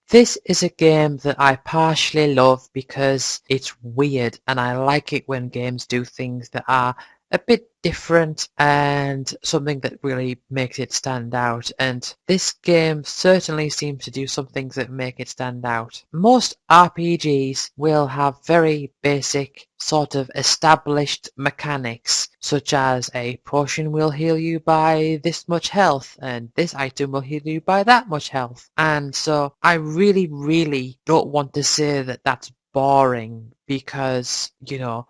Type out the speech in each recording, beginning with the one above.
This is a game that I partially love because it's weird and I like it when games do things that are a bit different and something that really makes it stand out. And this game certainly seems to do some things that make it stand out. Most RPGs will have very basic sort of established mechanics, such as a potion will heal you by this much health and this item will heal you by that much health. And so I really don't want to say that that's boring because,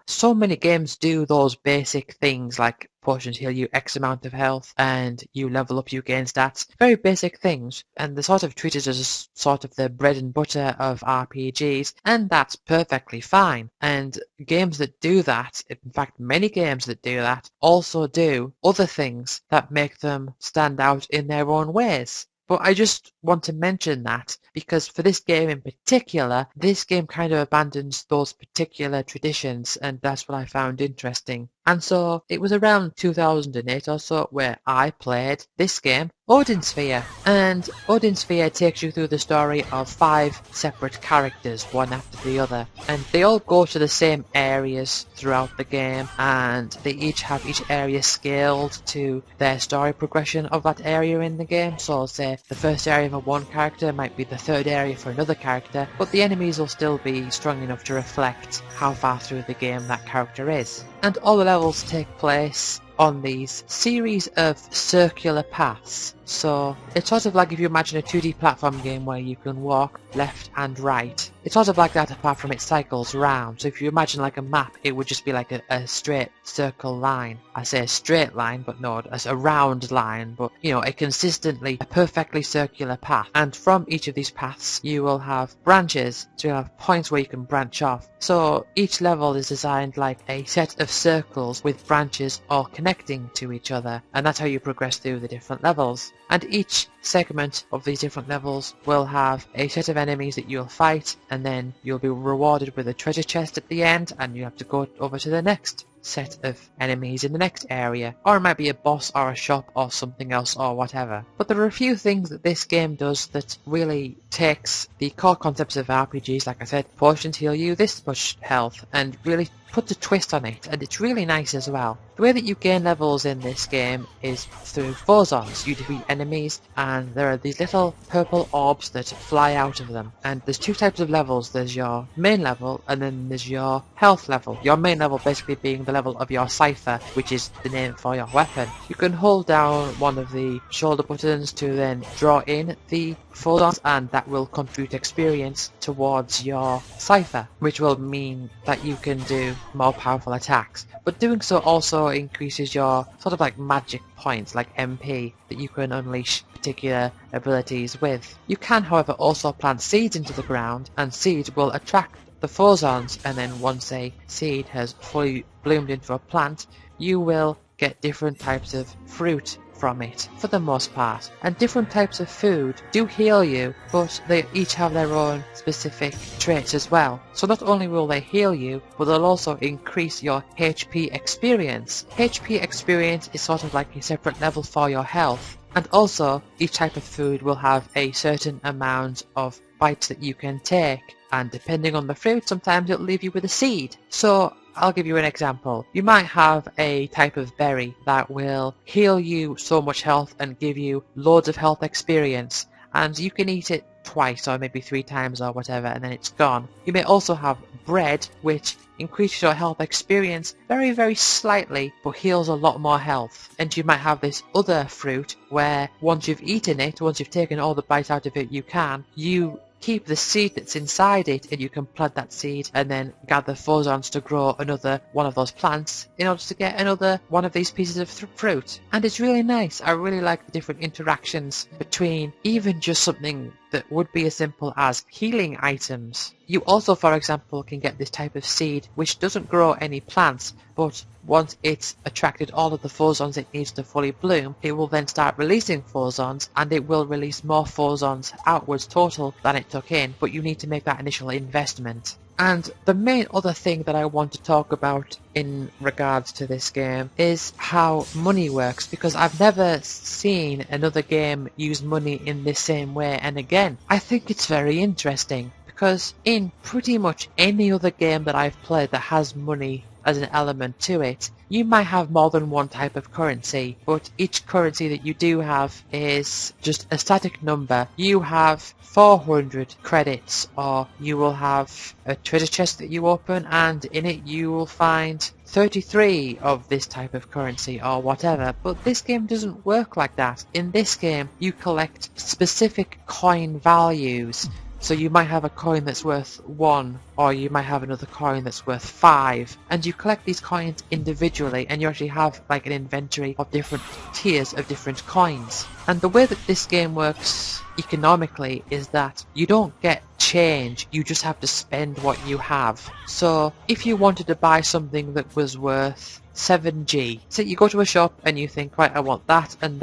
so many games do those basic things like potions heal you X amount of health and you level up, you gain stats. Very basic things. And they sort of treat it as sort of the bread and butter of RPGs, and that's perfectly fine. And games that do that, in fact many games that do that, also do other things that make them stand out in their own ways. But I just want to mention that because for this game in particular, this game kind of abandons those particular traditions, and that's what I found interesting. And so it was around 2008 or so where I played this game, Odin Sphere. And Odin Sphere takes you through the story of 5 separate characters, one after the other. And they all go to the same areas throughout the game, and they each have each area scaled to their story progression of that area in the game. So say the first area for one character might be the third area for another character, but the enemies will still be strong enough to reflect how far through the game that character is. And all the levels take place on these series of circular paths. So it's sort of like if you imagine a 2D platform game where you can walk left and right. It's sort of like that apart from it cycles round. So if you imagine like a map, it would just be like a straight circle line. I say a straight line, but no, a round line, but a perfectly circular path. And from each of these paths, you will have branches, so you'll have points where you can branch off. So each level is designed like a set of circles with branches all connecting to each other, and that's how you progress through the different levels. And each segment of these different levels will have a set of enemies that you'll fight, and then you'll be rewarded with a treasure chest at the end, and you have to go over to the next set of enemies in the next area, or it might be a boss or a shop or something else or whatever. But there are a few things that this game does that really takes the core concepts of RPGs, like I said, potions heal you this much health, and really puts a twist on it, and it's really nice as well. The way that you gain levels in this game is through phosons. You defeat enemies, and there are these little purple orbs that fly out of them. And there's 2 types of levels. There's your main level, and then there's your health level. Your main level basically being the level of your cipher, which is the name for your weapon. You can hold down one of the shoulder buttons to then draw in the phosons, and that will contribute experience towards your cipher, which will mean that you can do more powerful attacks. But doing so also increases your sort of like magic points, like MP, that you can unleash particular abilities with. You can, however, also plant seeds into the ground, and seeds will attract the phosons, and then once a seed has fully bloomed into a plant, you will get different types of fruit from it, for the most part. And different types of food do heal you, but they each have their own specific traits as well. So not only will they heal you, but they'll also increase your HP experience. HP experience is sort of like a separate level for your health. And also, each type of food will have a certain amount of bites that you can take, and depending on the fruit, sometimes it'll leave you with a seed. So I'll give you an example. You might have a type of berry that will heal you so much health and give you loads of health experience, and you can eat it twice or maybe 3 times or whatever, and then it's gone. You may also have bread, which increases your health experience very slightly, but heals a lot more health. And you might have this other fruit where once you've eaten it, once you've taken all the bites out of it you keep the seed that's inside it, and you can plant that seed and then gather phosons to grow another one of those plants in order to get another one of these pieces of fruit. And it's really nice. I really like the different interactions between even just something that would be as simple as healing items You also, for example, can get this type of seed which doesn't grow any plants, but once it's attracted all of the phosons it needs to fully bloom, it will then start releasing phosons, and it will release more phosons outwards total than it took in, but you need to make that initial investment. And the main other thing that I want to talk about in regards to this game is how money works, because I've never seen another game use money in this same way, and again, I think it's very interesting, because in pretty much any other game that I've played that has money as an element to it, you might have more than one type of currency, but each currency that you do have is just a static number. You have 400 credits, or you will have a treasure chest that you open, and in it you will find 33 of this type of currency or whatever. But this game doesn't work like that. In this game you collect specific coin values. So you might have a coin that's worth 1, or you might have another coin that's worth 5, and you collect these coins individually, and you actually have like an inventory of different tiers of different coins. And the way that this game works economically is that you don't get change, you just have to spend what you have. So if you wanted to buy something that was worth 7G. So you go to a shop and you think, right, I want that, and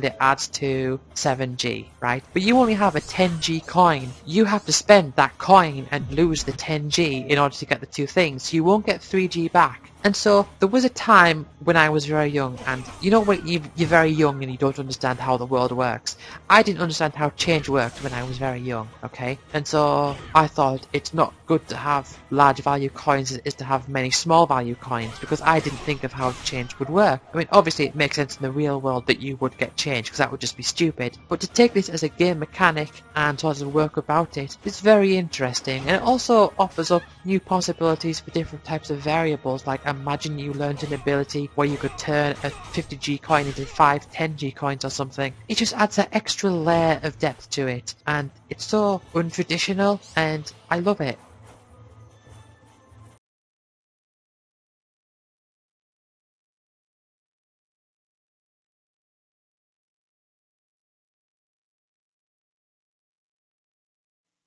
it adds to 7G, right? But you only have a 10G coin. You have to spend that coin and lose the 10G in order to get the two things. So you won't get 3G back. And so there was a time when I was very young, and you know when you're very young and you don't understand how the world works. I didn't understand how change worked when I was very young, okay? And so I thought it's not good to have large value coins, it is to have many small value coins, because I didn't think of how change would work. I mean, obviously it makes sense in the real world that you would get change, because that would just be stupid. But to take this as a game mechanic and sort of work about it is very interesting, and it also offers up new possibilities for different types of variables. Like, imagine you learned an ability where you could turn a 50G coin into 5 10G coins or something. It just adds that extra layer of depth to it, and it's so untraditional, and I love it.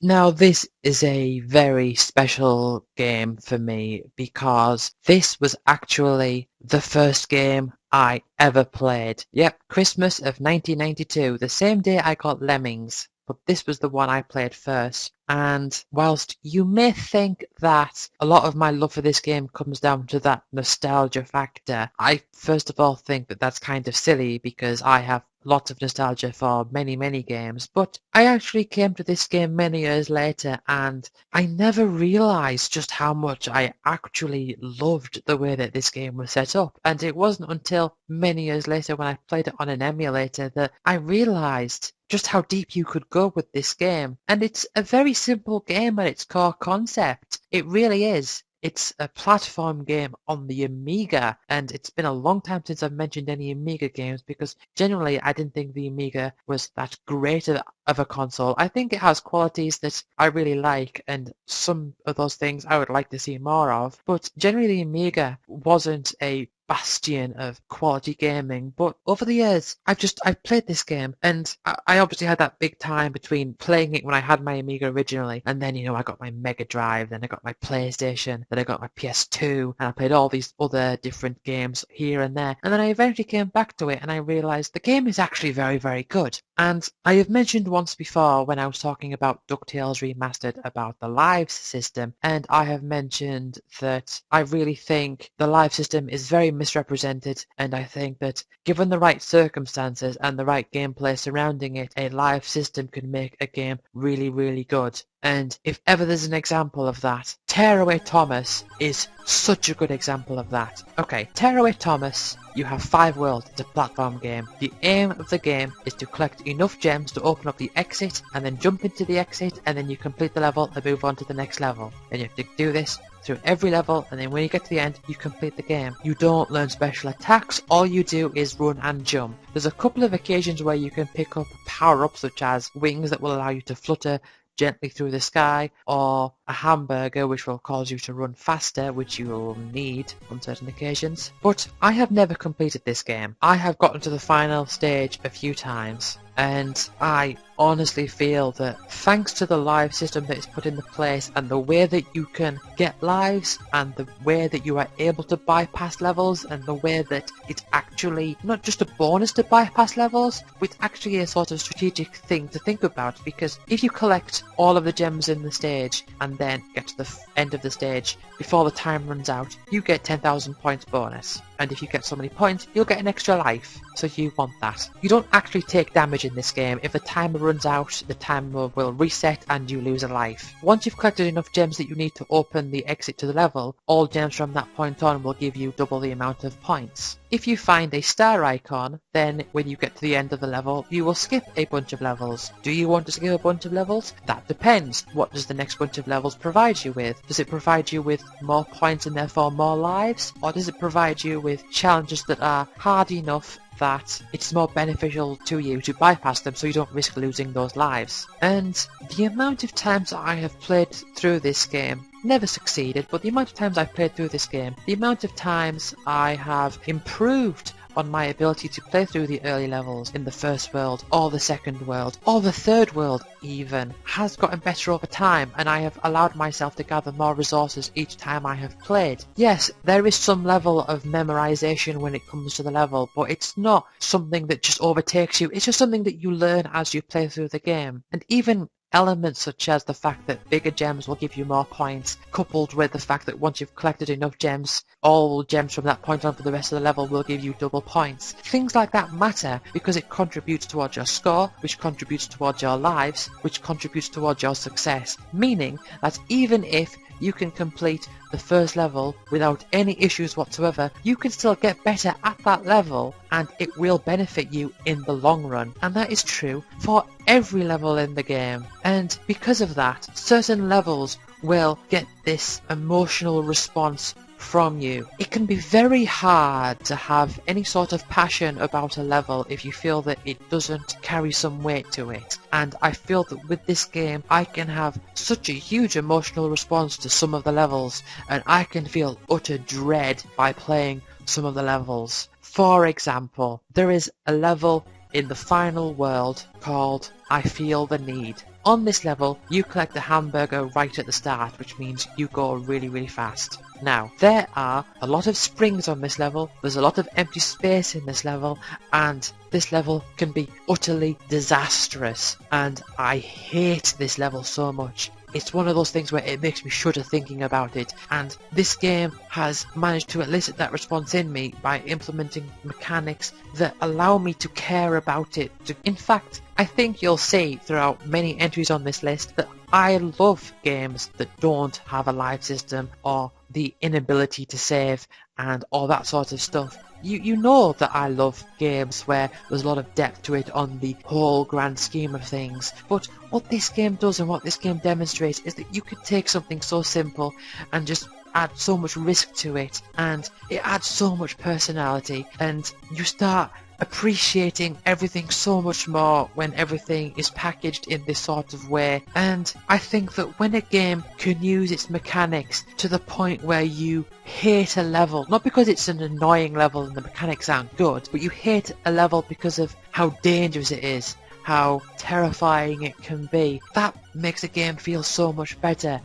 Now, this is a very special game for me, because this was actually the first game I ever played. Yep, Christmas of 1992, the same day I got Lemmings. But this was the one I played first. And whilst you may think that a lot of my love for this game comes down to that nostalgia factor, I first of all think that that's kind of silly, because I have lots of nostalgia for many, many games. But I actually came to this game many years later, and I never realised just how much I actually loved the way that this game was set up. And it wasn't until many years later, when I played it on an emulator, that I realised just how deep you could go with this game. And it's a very simple game at its core concept. It really is. It's a platform game on the Amiga, and it's been a long time since I've mentioned any Amiga games, because generally I didn't think the Amiga was that great of a console. I think it has qualities that I really like, and some of those things I would like to see more of, but generally the Amiga wasn't a bastion of quality gaming. But over the years, I've played this game, and I obviously had that big time between playing it when I had my Amiga originally, and then, I got my Mega Drive, then I got my PlayStation, then I got my PS2, and I played all these other different games here and there, and then I eventually came back to it, and I realised the game is actually very, very good. And I have mentioned once before, when I was talking about DuckTales Remastered, about the live system, and I have mentioned that I really think the live system is very misrepresented, and I think that given the right circumstances and the right gameplay surrounding it, a live system can make a game really, really good. And if ever there's an example of that, Tearaway Thomas is such a good example of that. Okay, Tearaway Thomas, you have 5 worlds, it's a platform game. The aim of the game is to collect enough gems to open up the exit, and then jump into the exit, and then you complete the level and move on to the next level. And you have to do this through every level, and then when you get to the end, you complete the game. You don't learn special attacks, all you do is run and jump. There's a couple of occasions where you can pick up power-ups, such as wings that will allow you to flutter gently through the sky, or a hamburger which will cause you to run faster, which you will need on certain occasions. But I have never completed this game. I have gotten to the final stage a few times, And I honestly feel that thanks to the live system that is put into place and the way that you can get lives and the way that you are able to bypass levels and the way that it's actually not just a bonus to bypass levels, it's actually a sort of strategic thing to think about, because if you collect all of the gems in the stage and then get to the end of the stage before the time runs out, you get 10,000 points bonus. And if you get so many points, you'll get an extra life. So you want that. You don't actually take damage in this game. If the timer runs out, the timer will reset and you lose a life. Once you've collected enough gems that you need to open the exit to the level, all gems from that point on will give you double the amount of points. If you find a star icon, then when you get to the end of the level, you will skip a bunch of levels. Do you want to skip a bunch of levels? That depends. What does the next bunch of levels provide you with? Does it provide you with more points and therefore more lives? Or does it provide you with challenges that are hard enough that it's more beneficial to you to bypass them so you don't risk losing those lives? And the amount of times I have played through this game, never succeeded, but the amount of times I've played through this game, the amount of times I have improved on my ability to play through the early levels in the first world, or the second world, or the third world even, has gotten better over time, and I have allowed myself to gather more resources each time I have played. Yes, there is some level of memorization when it comes to the level, but it's not something that just overtakes you, it's just something that you learn as you play through the game. And even elements such as the fact that bigger gems will give you more points, coupled with the fact that once you've collected enough gems, all gems from that point on for the rest of the level will give you double points. Things like that matter because it contributes towards your score, which contributes towards your lives, which contributes towards your success. Meaning that even if you can complete the first level without any issues whatsoever, you can still get better at that level and it will benefit you in the long run. And that is true for every level in the game. And because of that, certain levels will get this emotional response from you. It can be very hard to have any sort of passion about a level if you feel that it doesn't carry some weight to it. And I feel that with this game I can have such a huge emotional response to some of the levels, and I can feel utter dread by playing some of the levels. For example, there is a level in the final world called I Feel the Need. On this level, you collect a hamburger right at the start, which means you go really fast. Now, there are a lot of springs on this level, there's a lot of empty space in this level, and this level can be utterly disastrous, and I hate this level so much. It's one of those things where it makes me shudder thinking about it, and this game has managed to elicit that response in me by implementing mechanics that allow me to care about it. In fact, I think you'll see throughout many entries on this list that I love games that don't have a live system or the inability to save and all that sort of stuff. You know that I love games where there's a lot of depth to it on the whole grand scheme of things, but what this game does and what this game demonstrates is that you could take something so simple and just add so much risk to it, and it adds so much personality, and you start appreciating everything so much more when everything is packaged in this sort of way. And I think that when a game can use its mechanics to the point where you hate a level, not because it's an annoying level and the mechanics aren't good, but you hate a level because of how dangerous it is, how terrifying it can be, that makes a game feel so much better.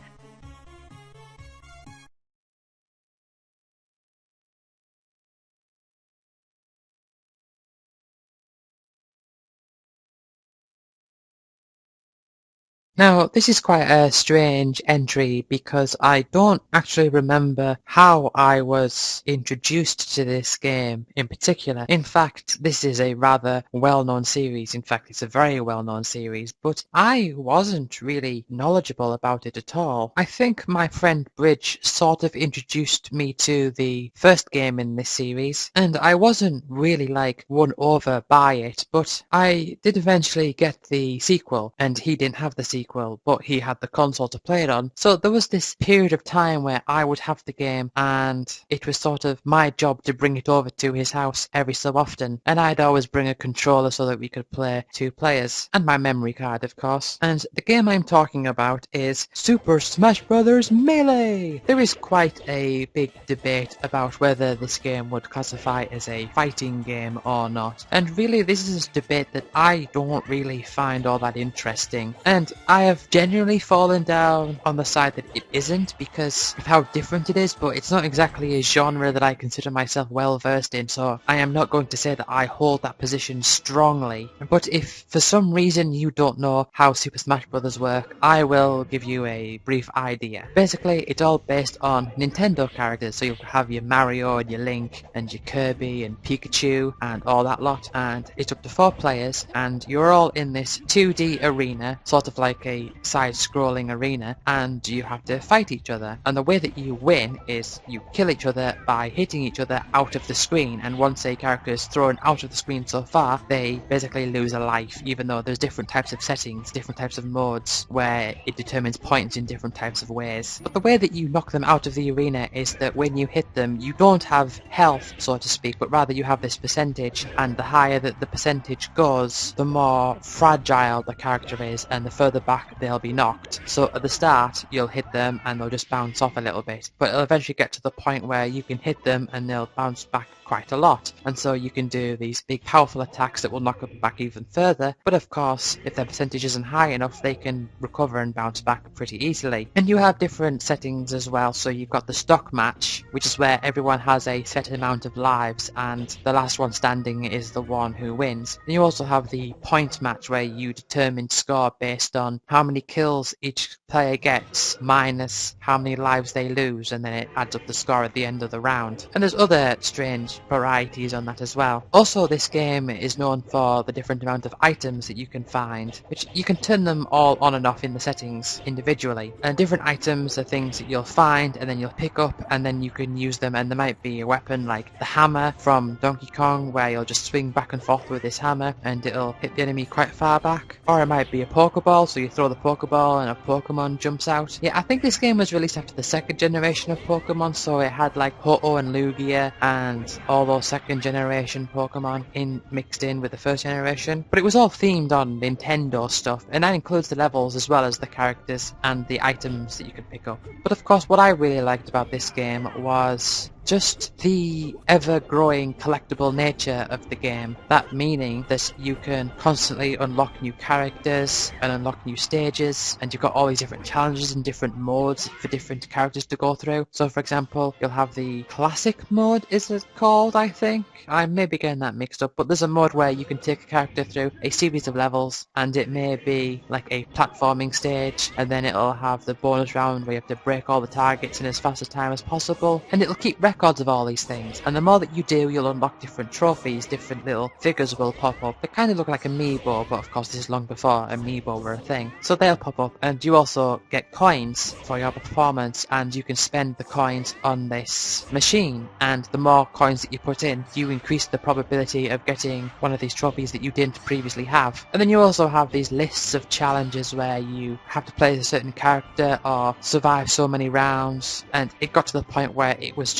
Now, this is quite a strange entry because I don't actually remember how I was introduced to this game in particular. In fact, this is a rather well-known series. In fact, it's a very well-known series, but I wasn't really knowledgeable about it at all. I think my friend Bridge sort of introduced me to the first game in this series, and I wasn't really won over by it, but I did eventually get the sequel, and he didn't have the sequel. sequel, but he had the console to play it on. So there was this period of time where I would have the game and it was sort of my job to bring it over to his house every so often, and I'd always bring a controller so that we could play 2 players, and my memory card of course. And the game I'm talking about is Super Smash Bros. Melee! There is quite a big debate about whether this game would classify as a fighting game or not, and really this is a debate that I don't really find all that interesting, and I have generally fallen down on the side that it isn't because of how different it is, but it's not exactly a genre that I consider myself well versed in, so I am not going to say that I hold that position strongly. But if for some reason you don't know how Super Smash Bros. Work, I will give you a brief idea. Basically, it's all based on Nintendo characters, so you'll have your Mario and your Link and your Kirby and Pikachu and all that lot, and it's up to 4 players, and you're all in this 2D arena, sort of like a side-scrolling arena, and you have to fight each other. And the way that you win is you kill each other by hitting each other out of the screen, and once a character is thrown out of the screen so far, they basically lose a life, even though there's different types of settings, different types of modes, where it determines points in different types of ways. But the way that you knock them out of the arena is that when you hit them, you don't have health, so to speak, but rather you have this percentage, and the higher that the percentage goes, the more fragile the character is, and the further back they'll be knocked. So at the start, you'll hit them and they'll just bounce off a little bit, but it'll eventually get to the point where you can hit them and they'll bounce back quite a lot, and so you can do these big powerful attacks that will knock them back even further, but of course if their percentage isn't high enough they can recover and bounce back pretty easily. And you have different settings as well, so you've got the stock match, which is where everyone has a set amount of lives and the last one standing is the one who wins. And you also have the point match where you determine score based on how many kills each player gets minus how many lives they lose, and then it adds up the score at the end of the round. And there's other strange varieties on that as well. Also, this game is known for the different amount of items that you can find, which you can turn them all on and off in the settings individually. And different items are things that you'll find and then you'll pick up and then you can use them, and there might be a weapon like the hammer from Donkey Kong where you'll just swing back and forth with this hammer and it'll hit the enemy quite far back. Or it might be a Pokeball, so you throw the Pokeball and a Pokemon jumps out. Yeah, I think this game was released after the 2nd generation of Pokemon, so it had like Ho-Oh and Lugia and all those 2nd generation Pokemon mixed in with the 1st generation. But it was all themed on Nintendo stuff, and that includes the levels as well as the characters and the items that you could pick up. But of course what I really liked about this game was just the ever-growing collectible nature of the game. That meaning that you can constantly unlock new characters and unlock new stages, and you've got all these different challenges and different modes for different characters to go through. So for example, you'll have the classic mode, is it called, I think? I may be getting that mixed up, but there's a mode where you can take a character through a series of levels, and it may be like a platforming stage, and then it'll have the bonus round where you have to break all the targets in as fast a time as possible, and it'll keep records of all these things. And the more that you do, you'll unlock different trophies, different little figures will pop up. They kind of look like amiibo, but of course this is long before amiibo were a thing. So they'll pop up, and you also get coins for your performance, and you can spend the coins on this machine, and the more coins that you put in, you increase the probability of getting one of these trophies that you didn't previously have. And then you also have these lists of challenges where you have to play a certain character or survive so many rounds, and it got to the point where it was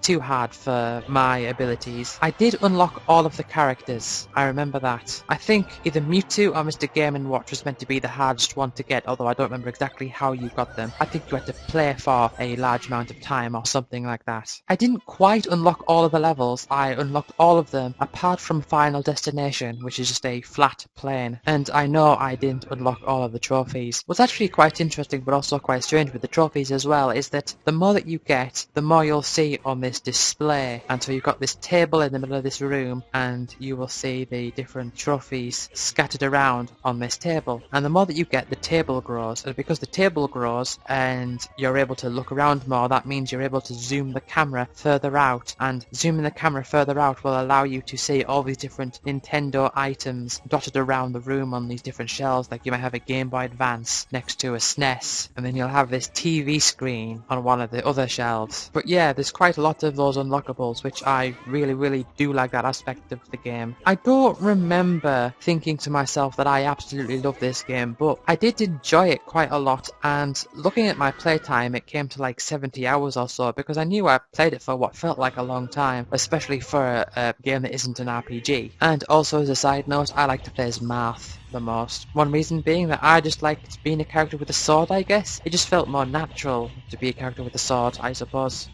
too hard for my abilities. I did unlock all of the characters, I remember that. I think either Mewtwo or Mr. Game & Watch was meant to be the hardest one to get, although I don't remember exactly how you got them. I think you had to play for a large amount of time or something like that. I didn't quite unlock all of the levels. I unlocked all of them apart from Final Destination, which is just a flat plane, and I know I didn't unlock all of the trophies. What's actually quite interesting but also quite strange with the trophies as well is that the more that you get, the more you'll see on this display. And so you've got this table in the middle of this room, and you will see the different trophies scattered around on this table, and the more that you get, the table grows, and because the table grows and you're able to look around more, that means you're able to zoom the camera further out, and zooming the camera further out will allow you to see all these different Nintendo items dotted around the room on these different shelves. Like you might have a Game Boy Advance next to a SNES, and then you'll have this TV screen on one of the other shelves. But yeah, there's quite quite a lot of those unlockables, which I really do like that aspect of the game. I don't remember thinking to myself that I absolutely love this game, but I did enjoy it quite a lot, and looking at my playtime, it came to like 70 hours or so, because I knew I played it for what felt like a long time, especially for a game that isn't an RPG. And also, as a side note, I like to play as Marth the most. One reason being that I just liked being a character with a sword, I guess. It just felt more natural to be a character with a sword, I suppose.